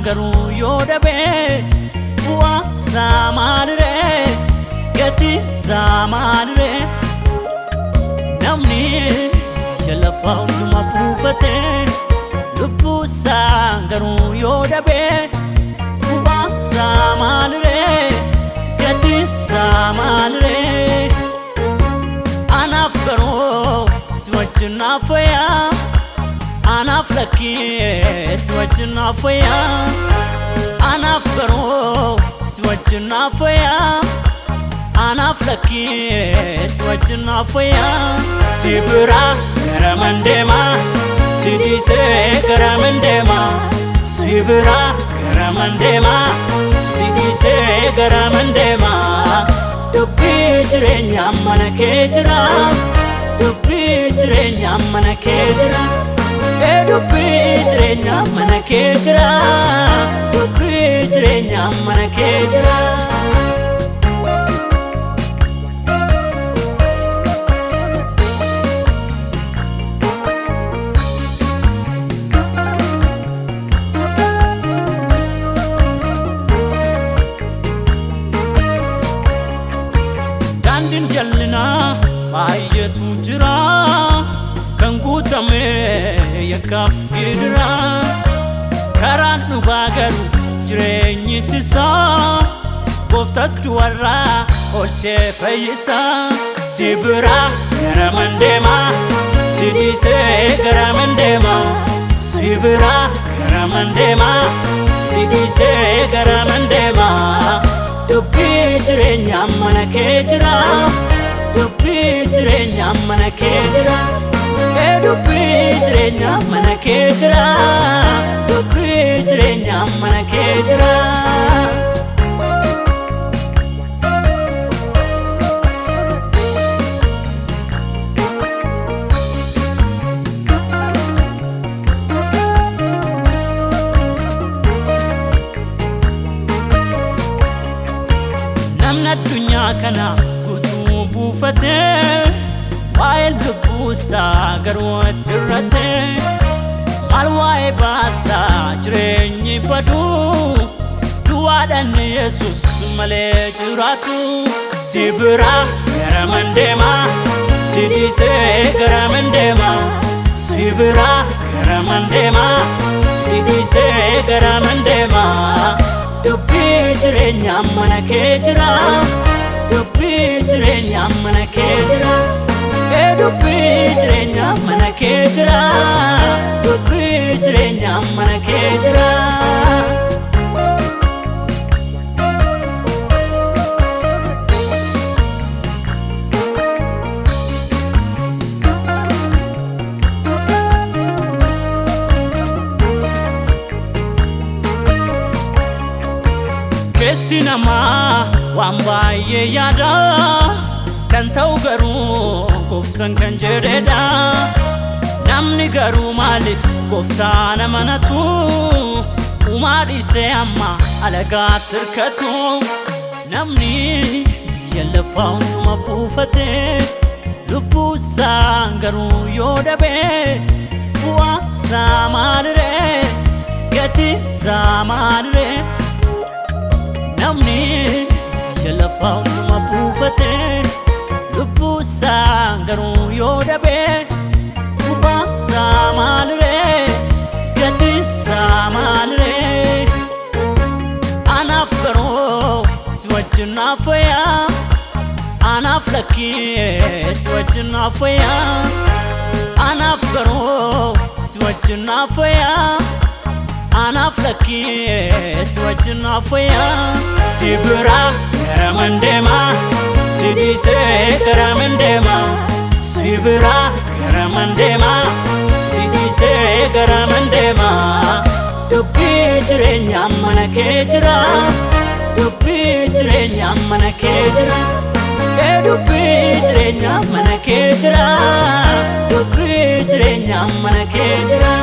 garuu yoo dhabe bu'aasaa maaliree gatiisaa maaliree namni jalafaa hundumaa buufate lubbuusaa garuu yoo dhabe bu'aasaa maaliree gatiisaa maaliree anaaf garuu si wajjin naafayyaa anaaf lakkii si wajjin naafayyaa anaaf garuu si wajjin naafayyaa anaaf lakkii si wajjin naafayyaa si biraa gara mandeemaa si dhiisee gara mandeemaa si biraa gara mandeemaa si dhiisee gara mandeemaa dubbii jireenyaa mana kee jira dubbii jireenyaa mana kee jira dubbii jireenyaa mana kee jira dubbii jireenyaa mana kee jira daandiin jallinaa baay'eetu jira kan guutame yakkaaf gidira karaan dhugaa garuu jireenyi isaa gooftaas du'arraa oolchee fayyisaa si biraa gara mandeemaa si dhiisee gara mandeemaa si biraa gara mandeemaa si dhiisee gara mandeemaa dubbii jireenyaa mana kee jira dubbii jireenyaa mana kee jira dubbii jireenyaa mana kee jira dubbii jireenyaa mana kee jira namni addunyaa kana guutuu buufatee waa'ee lubbuusaa garuu jirrate maal waa'ee baasaa jireenyi baduu du'aadhaan Yesuus malee jiraatu si biraa gara mandeemaa si dhiisee gara mandeemaa si biraa gara mandeemaa si dhiisee gara mandeemaa dubbii jireenyaa mana kee jira dubbii jireenyaa mana kee jira dubbii jireenyaa mana kee jira dubbii jireenyaa mana kee jira keessi namaa waan baay'ee yaada kan ta'u garuu gooftaan kan jedhedha namni garuu maaliif gooftaan amanatu uumaa dhiisee amma alagaatti hirkatu namni biyya lafaa hundumaa buufate lubbuusaa garuu yoo dhabe bu'aasaa maaliree gatiisaa maaliree namni biyya lafaa hundumaa buufate lubbuusaa garuu yoo dhabe bu'aasaa maaliree gatiisaa maaliree anaaf garuu si wajjin naafayyaa anaaf lakkii si wajjin naafayyaa anaaf garuu si wajjin naafayyaa anaaf lakkii si wajjin naafayyaa si biraa gara mandeemaa si dhiisee gara mandeemaa si biraa gara mandeemaa si dhiisee gara mandeemaa dubbii jireenyaa mana kee jira dubbii jireenyaa mana kee jira dubbii jireenyaa mana kee jira dubbii jireenyaa mana kee jira